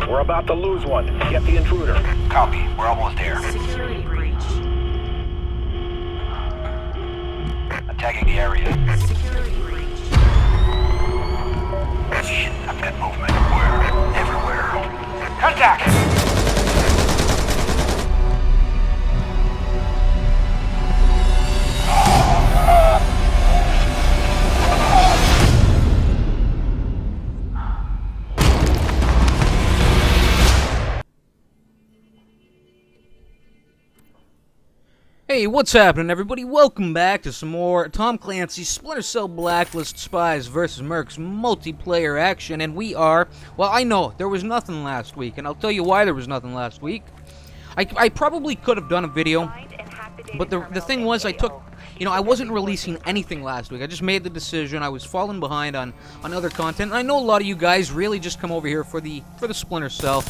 We're about to lose one. Get the intruder. Copy. We're almost there. Security breach. Attacking the area. Security breach. Shit, I've got movement. Where? Everywhere. Contact! Hey, what's happening, everybody? Welcome back to some more Tom Clancy's Splinter Cell Blacklist Spies vs. Mercs multiplayer action, and we are... Well, I know, there was nothing last week, and I'll tell you why there was nothing last week. I probably could have done a video, but the thing was, I wasn't releasing anything last week. I just made the decision. I was falling behind on other content, and I know a lot of you guys really just come over here for the Splinter Cell.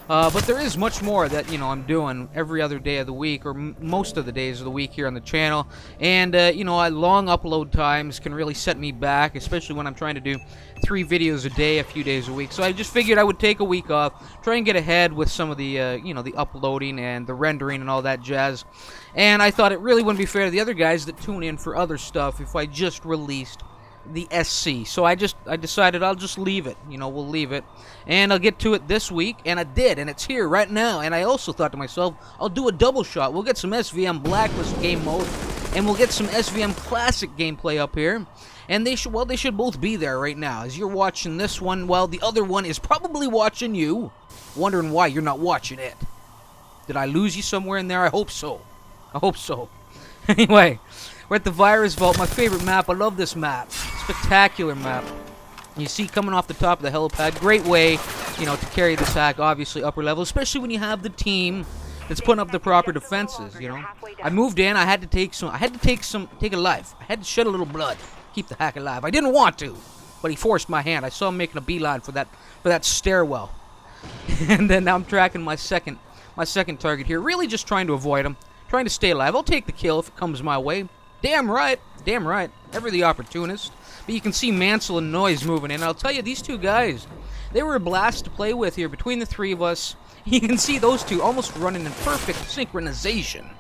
But there is much more that, I'm doing every other day of the week, or most of the days of the week here on the channel. And, long upload times can really set me back, especially when I'm trying to do 3 videos a day, a few days a week. So I just figured I would take a week off, try and get ahead with some of the, the uploading and the rendering and all that jazz. And I thought it really wouldn't be fair to the other guys that tune in for other stuff if I just released the SC. So I decided I'll just leave it. We'll leave it. And I'll get to it this week, and I did, and it's here right now. And I also thought to myself, I'll do a double shot. We'll get some SvM Blacklist game mode, and we'll get some SvM Classic gameplay up here. And they should both be there right now. As you're watching this one, well, the other one is probably watching you, wondering why you're not watching it. Did I lose you somewhere in there? I hope so. I hope so. Anyway, we're at the Virus Vault, my favorite map. I love this map. Spectacular map. You see coming off the top of the helipad, great way, to carry this hack, obviously upper level, especially when you have the team that's putting up the proper defenses, I moved in, I had to take a life. I had to shed a little blood, keep the hack alive. I didn't want to, but he forced my hand. I saw him making a beeline for that stairwell. And then now I'm tracking my second target here, really just trying to avoid him, trying to stay alive. I'll take the kill if it comes my way. Damn right, ever the opportunist. But you can see Mansell and Noise moving in. I'll tell you, these two guys, they were a blast to play with here. Between the three of us, you can see those two almost running in perfect synchronization.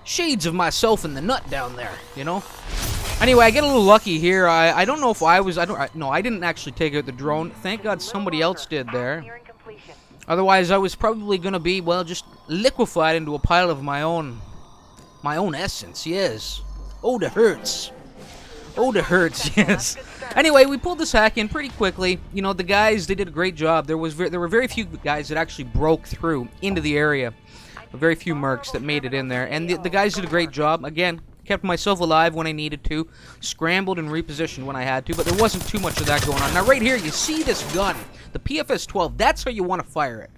Shades of myself in the nut down there, Anyway, I get a little lucky here. I don't know if I didn't actually take out the drone. Thank God somebody else did there. Otherwise, I was probably going to be, well, just liquefied into a pile of my own essence, yes. Oh, the hurts. Oh, the hurts, yes. Anyway, we pulled this hack in pretty quickly. The guys, they did a great job. There were very few guys that actually broke through into the area. Very few mercs that made it in there. And the guys did a great job. Again, kept myself alive when I needed to. Scrambled and repositioned when I had to. But there wasn't too much of that going on. Now, right here, you see this gun. The PFS-12. That's how you want to fire it.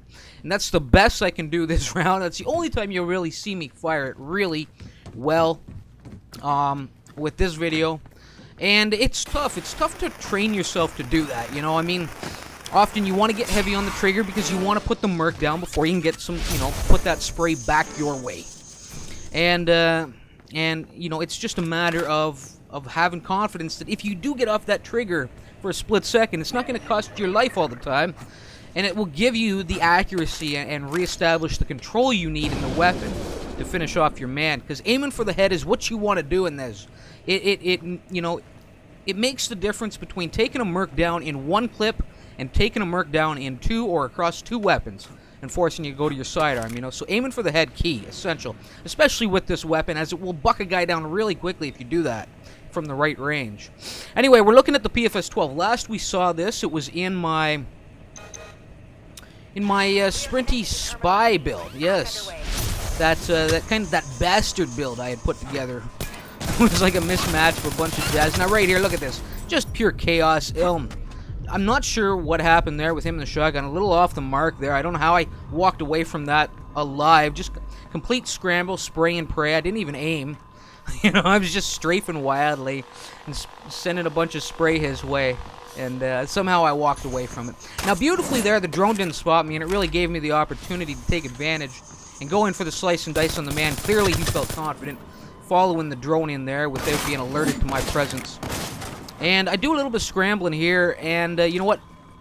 And that's the best I can do this round. That's the only time you'll really see me fire it really well with this video. And it's tough. It's tough to train yourself to do that, Often you want to get heavy on the trigger because you want to put the merc down before you can get some, put that spray back your way. And it's just a matter of having confidence that if you do get off that trigger for a split second, it's not going to cost you your life all the time. And it will give you the accuracy and reestablish the control you need in the weapon to finish off your man. Because aiming for the head is what you want to do in this. It makes the difference between taking a merc down in one clip and taking a merc down in 2 or across 2 weapons and forcing you to go to your sidearm, So aiming for the head, key, essential. Especially with this weapon, as it will buck a guy down really quickly if you do that from the right range. Anyway, we're looking at the PFS-12. Last we saw this, it was in my Sprinty Spy build, yes. That bastard build I had put together. It was like a mismatch for a bunch of jazz. Now right here, look at this. Just pure chaos. I'm not sure what happened there with him in the shotgun. A little off the mark there. I don't know how I walked away from that alive. Just complete scramble, spray and pray. I didn't even aim. I was just strafing wildly and sending a bunch of spray his way. And somehow I walked away from it. Now beautifully there, the drone didn't spot me, and it really gave me the opportunity to take advantage and go in for the slice and dice on the man. Clearly he felt confident following the drone in there without being alerted to my presence. And I do a little bit of scrambling here, and you know what?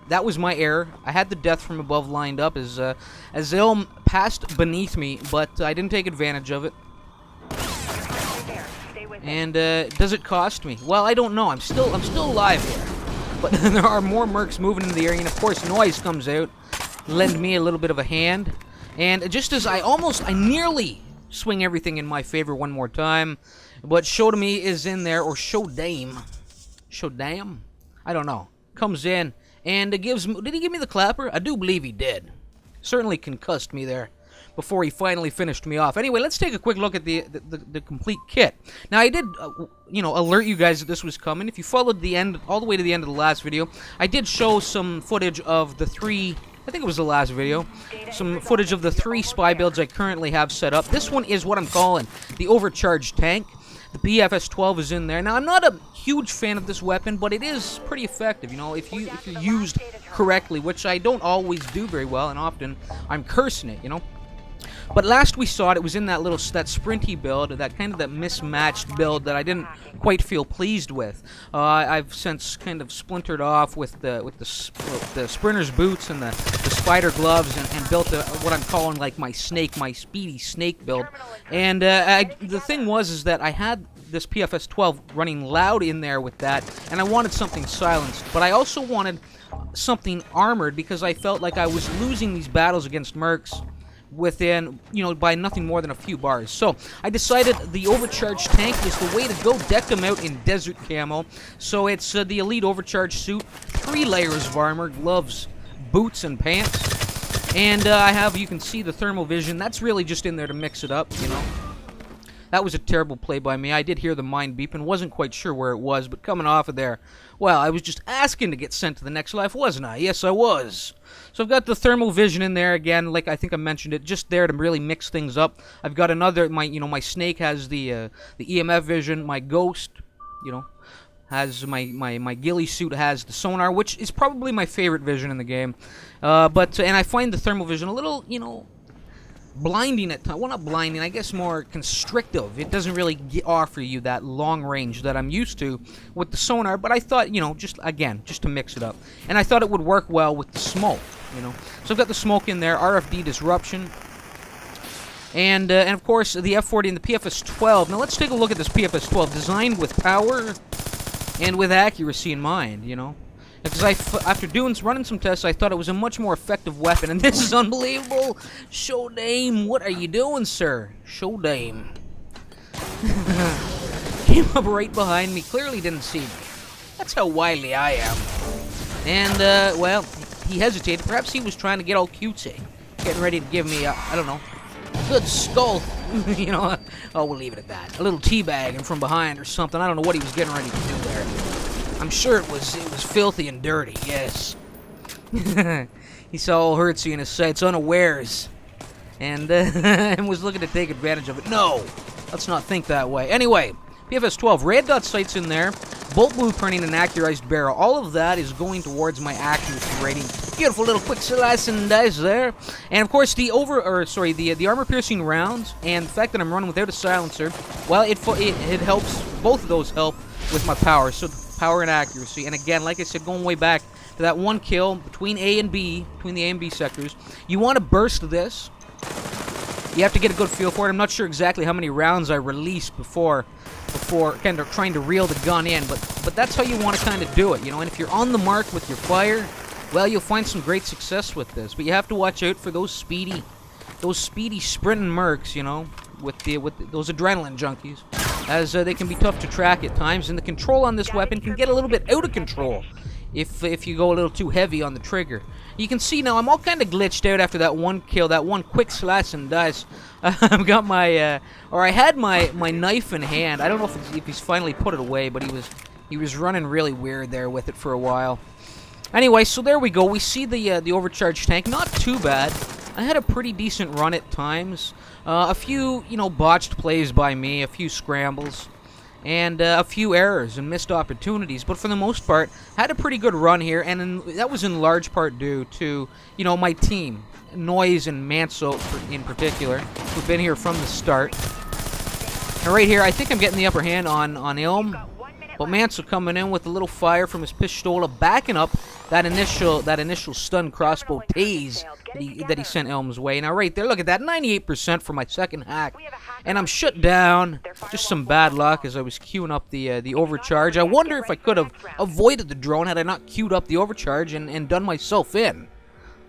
that was my error. I had the death from above lined up as Ilm passed beneath me, but I didn't take advantage of it. And does it cost me? Well, I don't know. I'm still alive here. But there are more Mercs moving in the area, and of course Noise comes out, lend me a little bit of a hand. And just as I nearly swing everything in my favor one more time, but Shodame is in there, or Shodame, I don't know, comes in and gives. Did he give me the clapper? I do believe he did. Certainly concussed me there before he finally finished me off. Anyway, let's take a quick look at the complete kit. Now, I did, alert you guys that this was coming. If you followed the end, all the way to the end of the last video, I did show some footage of the 3, I think it was the last video, some footage of the 3 spy builds I currently have set up. This one is what I'm calling the Overcharged tank. The PFS-12 is in there. Now, I'm not a huge fan of this weapon, but it is pretty effective, if you're used correctly, which I don't always do very well, and often I'm cursing it, But last we saw it was in that sprinty build, that mismatched build that I didn't quite feel pleased with. I've since kind of splintered off with the sprinter's boots and the spider gloves and built what I'm calling like my speedy snake build. And the thing is that I had this PFS-12 running loud in there with that, and I wanted something silenced, but I also wanted something armored because I felt like I was losing these battles against Mercs within, by nothing more than a few bars. So I decided the Overcharged tank is the way to go. Decked them out in desert camo. So it's the Elite Overcharged suit, 3 layers of armor, gloves, boots, and pants. And I have, you can see the thermal vision. That's really just in there to mix it up, That was a terrible play by me. I did hear the mine beep and wasn't quite sure where it was, but coming off of there, well, I was just asking to get sent to the next life, wasn't I? Yes, I was. So I've got the thermal vision in there again, like I think I mentioned it, just there to really mix things up. I've got another, my snake has the EMF vision, my ghost, has my ghillie suit has the sonar, which is probably my favorite vision in the game. And I find the thermal vision a little, blinding at times. Well, not blinding, I guess more constrictive. It doesn't really offer you that long range that I'm used to with the sonar, but I thought, just to mix it up. And I thought it would work well with the smoke, So I've got the smoke in there, RFD disruption, and of course the F40 and the PFS-12. Now let's take a look at this PFS-12, designed with power and with accuracy in mind, Because after running some tests, I thought it was a much more effective weapon, and this is unbelievable. Shodame, what are you doing, sir? Shodame. Came up right behind me, clearly didn't see me. That's how wily I am. And, well, he hesitated. Perhaps he was trying to get all cutesy, getting ready to give me, I don't know, a good skull. Oh, we'll leave it at that. A little teabagging from behind or something. I don't know what he was getting ready to do there. I'm sure it was filthy and dirty, yes. He saw all hurtsy in his sights, unawares, and was looking to take advantage of it. No, let's not think that way. Anyway, PFS-12, red dot sights in there, bolt blueprinting, and accurized barrel. All of that is going towards my accuracy rating. Beautiful little quick slice and dice there. And of course, the armor-piercing rounds, and the fact that I'm running without a silencer, well, it helps. Both of those help with my power. So power and accuracy, and again, like I said, going way back to that one kill between A and B, between the A and B sectors, you want to burst this. You have to get a good feel for it. I'm not sure exactly how many rounds I released before kind of trying to reel the gun in, but that's how you want to kind of do it, And if you're on the mark with your fire, well, you'll find some great success with this. But you have to watch out for those speedy sprinting Mercs, with those adrenaline junkies, as they can be tough to track at times, and the control on this weapon can get a little bit out of control if you go a little too heavy on the trigger. You can see now I'm all kind of glitched out after that one kill, that one quick slice and dice. I've got I had my knife in hand. I don't know if he's finally put it away, but he was running really weird there with it for a while. Anyway, so there we go. We see the overcharged tank. Not too bad. I had a pretty decent run at times. A few, botched plays by me, a few scrambles, and a few errors and missed opportunities. But for the most part, had a pretty good run here, and that was in large part due to, my team, Noise and Manso in particular, who've been here from the start. And right here, I think I'm getting the upper hand on Ilm. But Mansell coming in with a little fire from his pistola, backing up that initial stun crossbow tase that he sent Elm's way. Now right there, look at that, 98% for my second hack. And I'm shut down. Just some bad luck as I was queuing up the overcharge. I wonder if I could have avoided the drone had I not queued up the overcharge and done myself in.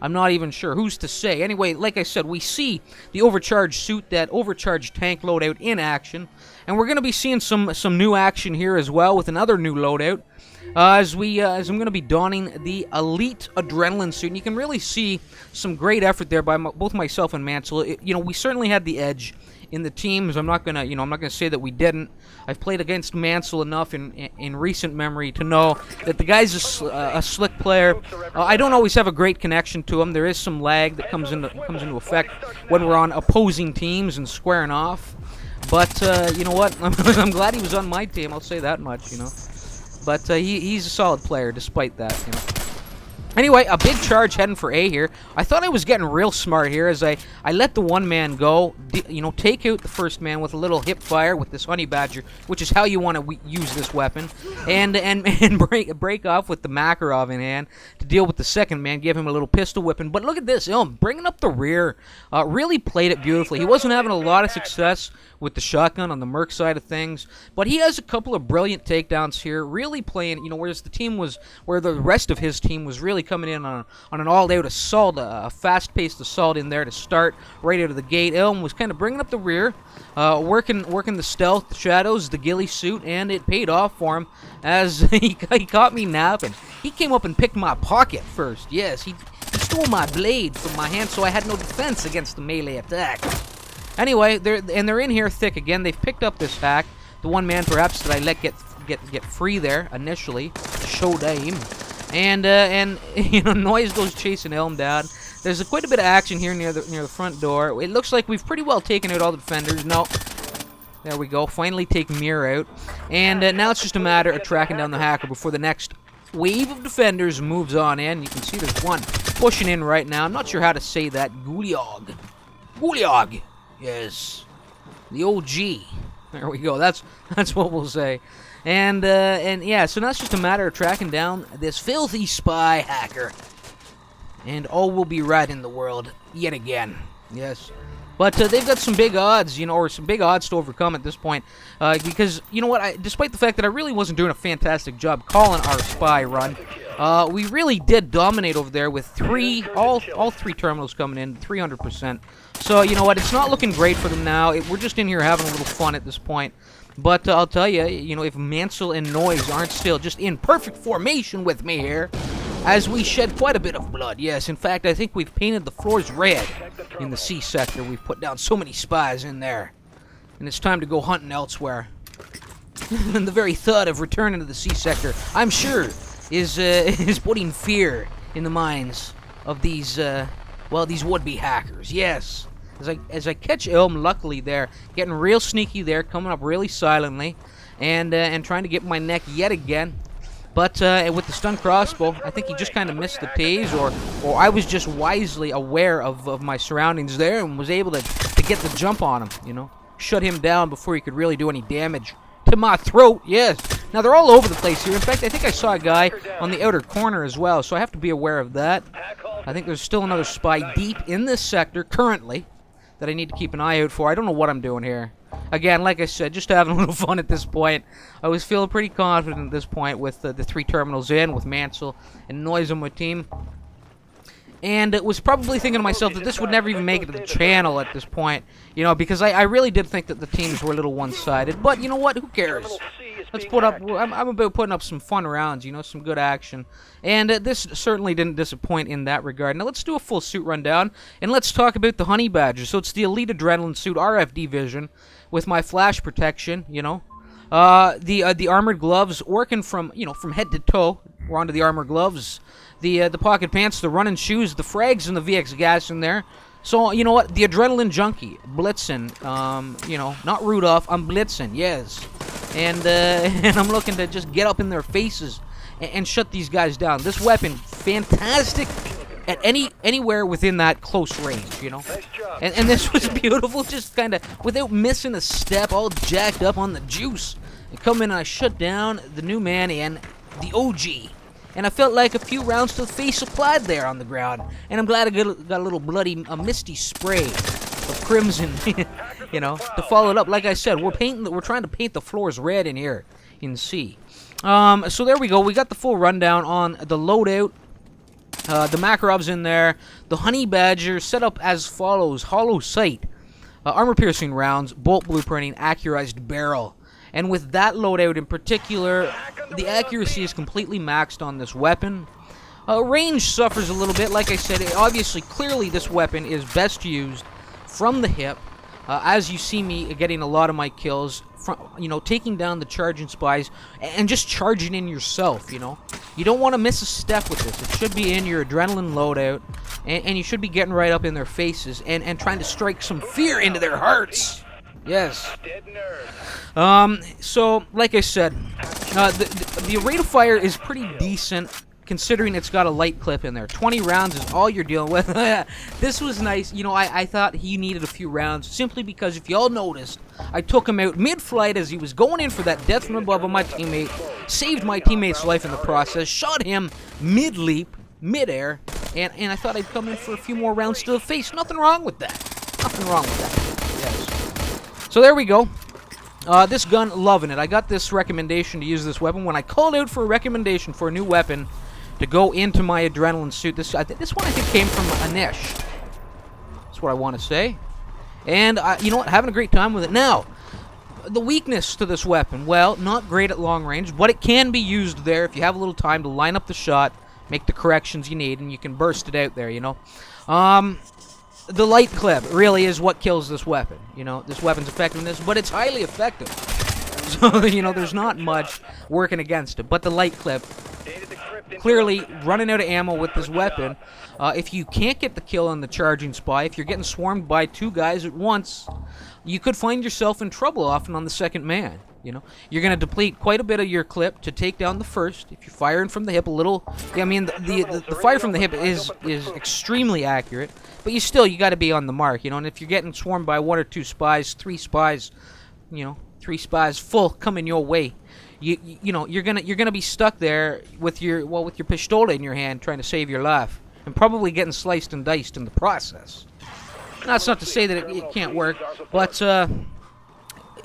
I'm not even sure. Who's to say? Anyway, like I said, we see the overcharged suit, that overcharged tank loadout in action. And we're going to be seeing some new action here as well with another new loadout. As I'm going to be donning the Elite Adrenaline suit. And you can really see some great effort there by both myself and Mansell. We certainly had the edge in the teams. I'm not gonna say that we didn't. I've played against Mansell enough in recent memory to know that the guy's a slick player. I don't always have a great connection to him. There is some lag that comes into effect when we're on opposing teams and squaring off. But you know what? I'm glad he was on my team. I'll say that much. But he's a solid player despite that. Anyway, a big charge heading for A here. I thought I was getting real smart here as I let the one man go, take out the first man with a little hip fire with this honey badger, which is how you want to use this weapon, and break off with the Makarov in hand to deal with the second man, give him a little pistol whipping. But look at this, bringing up the rear, really played it beautifully. He wasn't having a lot of success with the shotgun on the Merc side of things, but he has a couple of brilliant takedowns here, really playing, whereas where the rest of his team was really coming in on an all-out assault, a fast-paced assault in there to start right out of the gate. Elm was kind of bringing up the rear, working the stealth, the shadows, the ghillie suit, and it paid off for him as he caught me napping. He came up and picked my pocket first. Yes, he stole my blade from my hand, so I had no defense against the melee attack. Anyway, they're in here thick again. They've picked up this hack. The one man perhaps that I let get free there initially, showtime. And Noise goes chasing Elm down. There's quite a bit of action here near the front door. It looks like we've pretty well taken out all the defenders. No, there we go. Finally take Mir out. And now it's just a matter of tracking down the hacker before the next wave of defenders moves on in. You can see there's one pushing in right now. I'm not sure how to say that. Guliog. Yes, the OG. There we go. That's what we'll say. And yeah, so now it's just a matter of tracking down this filthy spy hacker. And all will be right in the world yet again. Yes. But they've got some big odds, or some big odds to overcome at this point. Because, you know what, despite the fact that I really wasn't doing a fantastic job calling our spy run, we really did dominate over there with all three terminals coming in, 300%. So, you know what, it's not looking great for them now. We're just in here having a little fun at this point. But I'll tell you, if Mansell and Noise aren't still just in perfect formation with me here, as we shed quite a bit of blood. Yes, in fact, I think we've painted the floors red in the C sector. We've put down so many spies in there. And it's time to go hunting elsewhere. And the very thought of returning to the C sector, I'm sure, is putting fear in the minds of these would-be hackers. Yes. As I catch Elm, luckily there, getting real sneaky there, coming up really silently, and trying to get my neck yet again. But with the stun crossbow, I think he just kind of missed the tase, or I was just wisely aware of my surroundings there and was able to get the jump on him, shut him down before he could really do any damage to my throat. Yes. Now they're all over the place here. In fact, I think I saw a guy on the outer corner as well, so I have to be aware of that. I think there's still another spy deep in this sector currently that I need to keep an eye out for. I don't know what I'm doing here. Again, like I said, just having a little fun at this point. I was feeling pretty confident at this point with the three terminals in, with Mansell and Noise on my team. And was probably thinking to myself that this would never even make it to the channel at this point. Because I really did think that the teams were a little one-sided. But you know what? Who cares? Let's put up... I'm about putting up some fun rounds, some good action. And this certainly didn't disappoint in that regard. Now let's do a full suit rundown, and let's talk about the Honey Badger. So it's the Elite Adrenaline Suit, RFD Vision, with my flash protection, the armored gloves, working from head to toe. We're onto the armored gloves. The pocket pants, the running shoes, the frags, and the VX gas in there. So, you know what? The Adrenaline Junkie, blitzing, not Rudolph, I'm blitzing, yes. And I'm looking to just get up in their faces and shut these guys down. This weapon, fantastic at anywhere within that close range, And this was beautiful, just kind of, without missing a step, all jacked up on the juice. I come in and I shut down the new man and the OG. And I felt like a few rounds to the face applied there on the ground. And I'm glad I got a little bloody, misty spray of crimson, you know, to follow it up. Like I said, we're trying to paint the floors red in here. You can see. So there we go. We got the full rundown on the loadout. The Makarov's in there. The Honey Badger set up as follows: hollow sight, armor-piercing rounds, bolt blueprinting, accurized barrel. And with that loadout in particular, the accuracy is completely maxed on this weapon. Range suffers a little bit. Like I said, obviously, clearly this weapon is best used from the hip. As you see me getting a lot of my kills, from, you know, taking down the charging spies and just charging in yourself, you know. You don't want to miss a step with this. It should be in your adrenaline loadout, and you should be getting right up in their faces and trying to strike some fear into their hearts. Yes. So, like I said, the rate of fire is pretty decent, considering it's got a light clip in there. 20 rounds is all you're dealing with. This was nice. You know, I thought he needed a few rounds, simply because if y'all noticed, I took him out mid-flight as he was going in for that death from above on my teammate, saved my teammate's life in the process, shot him mid-leap, mid-air, and I thought I'd come in for a few more rounds to the face. Nothing wrong with that. Nothing wrong with that. Yes. So there we go. This gun, loving it. I got this recommendation to use this weapon when I called out for a recommendation for a new weapon to go into my adrenaline suit. This one I think came from Anish. That's what I want to say. And you know what? Having a great time with it. Now, the weakness to this weapon, well, not great at long range, but it can be used there if you have a little time to line up the shot, make the corrections you need, and you can burst it out there, you know. The light clip really is what kills this weapon, you know, this weapon's effectiveness, but it's highly effective. So, you know, there's not much working against it, but the light clip, clearly running out of ammo with this weapon. If you can't get the kill on the charging spy, if you're getting swarmed by two guys at once, you could find yourself in trouble often on the second man. You know, you're going to deplete quite a bit of your clip to take down the first. If you're firing from the hip a little, I mean, the fire from the hip is extremely accurate, but you got to be on the mark, you know. And if you're getting swarmed by one or two spies, three spies, you know, three spies full coming your way, you know, you're gonna be stuck there with your pistola in your hand trying to save your life, and probably getting sliced and diced in the process. That's not to say that it can't work, but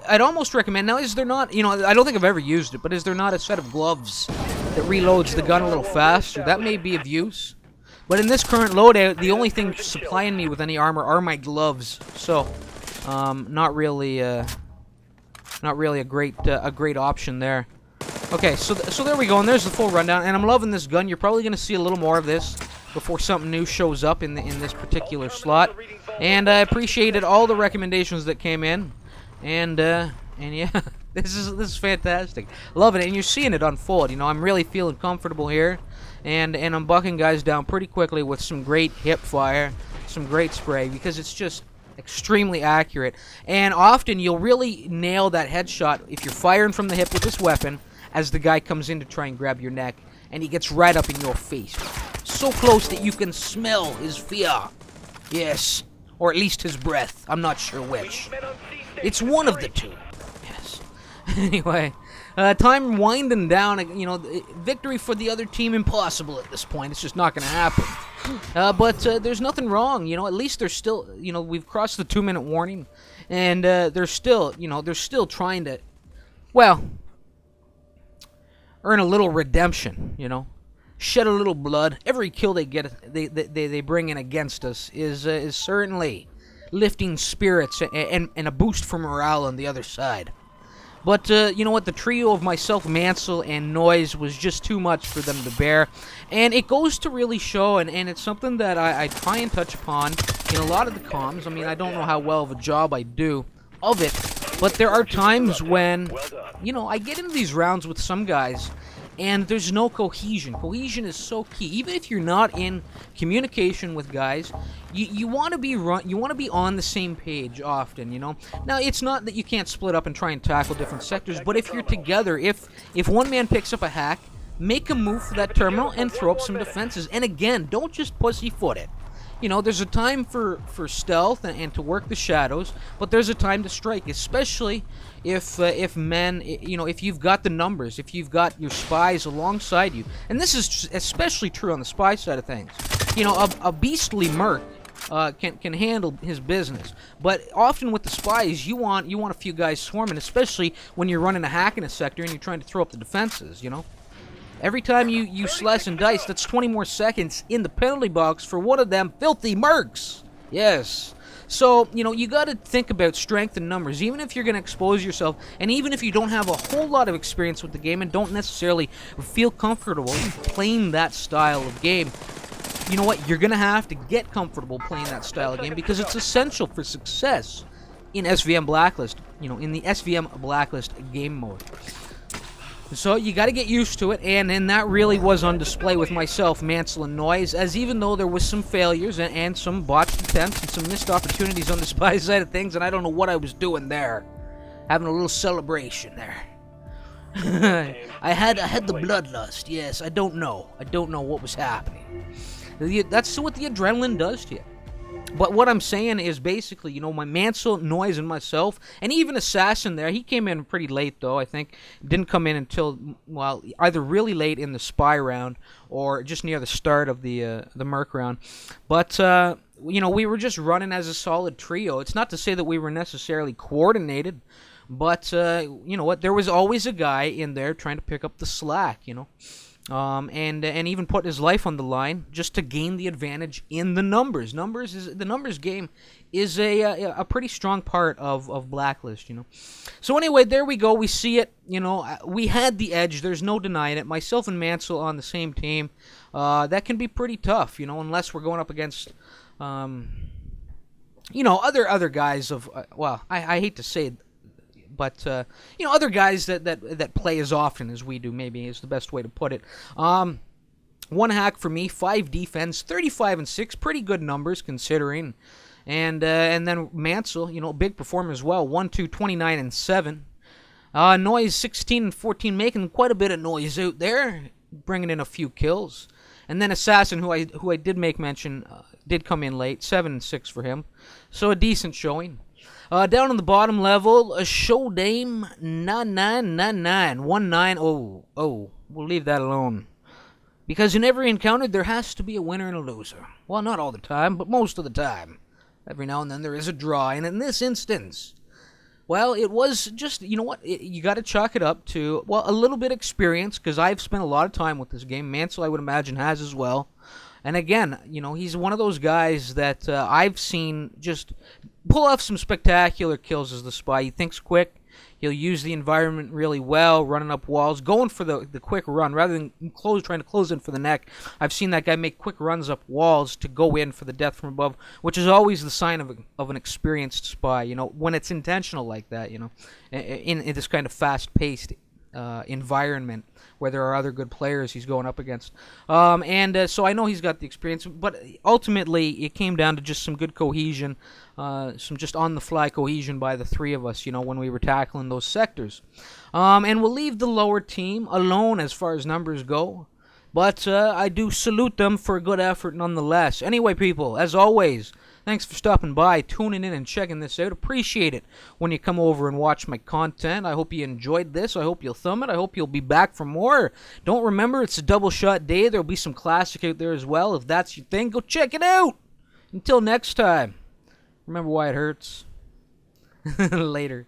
I'd almost recommend, now is there not, you know, I don't think I've ever used it, but is there not a set of gloves that reloads the gun a little faster? That may be of use. But in this current loadout, the only thing supplying me with any armor are my gloves. So, not really a great option there. Okay, so there we go, and there's the full rundown, and I'm loving this gun. You're probably going to see a little more of this before something new shows up in this particular slot. And I appreciated all the recommendations that came in. And yeah, this is fantastic. Loving it, and you're seeing it unfold. You know, I'm really feeling comfortable here, and I'm bucking guys down pretty quickly with some great hip fire, some great spray, because it's just extremely accurate. And often you'll really nail that headshot if you're firing from the hip with this weapon as the guy comes in to try and grab your neck, and he gets right up in your face, so close that you can smell his fear. Yes, or at least his breath. I'm not sure which. It's one of the two. Yes. Anyway, time winding down. You know, victory for the other team impossible at this point. It's just not going to happen. But there's nothing wrong. You know, at least they're still. You know, we've crossed the 2-minute warning, and they're still. You know, they're still trying to, well, earn a little redemption. You know, shed a little blood. Every kill they get, they bring in against us is certainly lifting spirits and a boost for morale on the other side. But you know what, the trio of myself, Mansell, and Noise was just too much for them to bear, and it goes to really show, and it's something that I try and touch upon in a lot of the comms. I mean, I don't know how well of a job I do of it, but there are times when, you know, I get into these rounds with some guys and there's no cohesion. Cohesion is so key. Even if you're not in communication with guys, you want to be on the same page often, you know. Now, it's not that you can't split up and try and tackle different sectors, but if you're together, if one man picks up a hack, make a move for that terminal and throw up some defenses. And again, don't just pussyfoot it. You know, there's a time for stealth and to work the shadows, but there's a time to strike, especially if men, you know, if you've got the numbers, if you've got your spies alongside you. And this is especially true on the spy side of things. You know, a beastly merc can handle his business, but often with the spies, you want a few guys swarming, especially when you're running a hack in a sector and you're trying to throw up the defenses. You know, every time you slice and dice, that's 20 more seconds in the penalty box for one of them filthy mercs. Yes. So, you know, you got to think about strength and numbers, even if you're going to expose yourself, and even if you don't have a whole lot of experience with the game and don't necessarily feel comfortable playing that style of game. You know what? You're going to have to get comfortable playing that style of game because it's essential for success in SvM Blacklist, you know, in the SvM Blacklist game mode. So you got to get used to it, and that really was on display with myself, Mansell, and Noise, as even though there was some failures and some botched attempts and some missed opportunities on the spy side of things, and I don't know what I was doing there. Having a little celebration there. I had the bloodlust, yes, I don't know what was happening. That's what the adrenaline does to you. But what I'm saying is basically, you know, my Mansell, Noise, and myself, and even Assassin there, he came in pretty late, though, I think. Didn't come in until, well, either really late in the spy round or just near the start of the Merc round. But, you know, we were just running as a solid trio. It's not to say that we were necessarily coordinated, but, you know what, there was always a guy in there trying to pick up the slack, you know. And even put his life on the line just to gain the advantage in the numbers. The numbers game is a pretty strong part of Blacklist, you know. So anyway, there we go. We see it. You know, we had the edge. There's no denying it. Myself and Mansell on the same team. That can be pretty tough, you know, unless we're going up against, you know, other guys of. Well, I hate to say it. But, you know, other guys that play as often as we do, maybe, is the best way to put it. One hack for me, 5 defense, 35 and 6, pretty good numbers considering. And then Mansell, you know, big performer as well, 1, 2, 29 and 7. Noise, 16 and 14, making quite a bit of noise out there, bringing in a few kills. And then Assassin, who I did make mention, did come in late, 7 and 6 for him. So a decent showing. Down on the bottom level, a show dame 9999 Oh, we'll leave that alone. Because in every encounter, there has to be a winner and a loser. Well, not all the time, but most of the time. Every now and then there is a draw, and in this instance, well, it was just, you know what, you got to chalk it up to, well, a little bit of experience, because I've spent a lot of time with this game. Mansell, I would imagine, has as well. And again, you know, he's one of those guys that I've seen just pull off some spectacular kills as the spy. He thinks quick. He'll use the environment really well, running up walls, going for the quick run rather than trying to close in for the neck. I've seen that guy make quick runs up walls to go in for the death from above, which is always the sign of an experienced spy, you know, when it's intentional like that, you know, in this kind of fast-paced environment where there are other good players he's going up against. So I know he's got the experience, but ultimately it came down to just some good cohesion, some just on-the-fly cohesion by the three of us, you know, when we were tackling those sectors. And we'll leave the lower team alone as far as numbers go, but I do salute them for a good effort nonetheless. Anyway, people, as always, thanks for stopping by, tuning in, and checking this out. Appreciate it when you come over and watch my content. I hope you enjoyed this. I hope you'll thumb it. I hope you'll be back for more. Don't remember, it's a double shot day. There'll be some classic out there as well. If that's your thing, go check it out. Until next time, remember why it hurts. Later.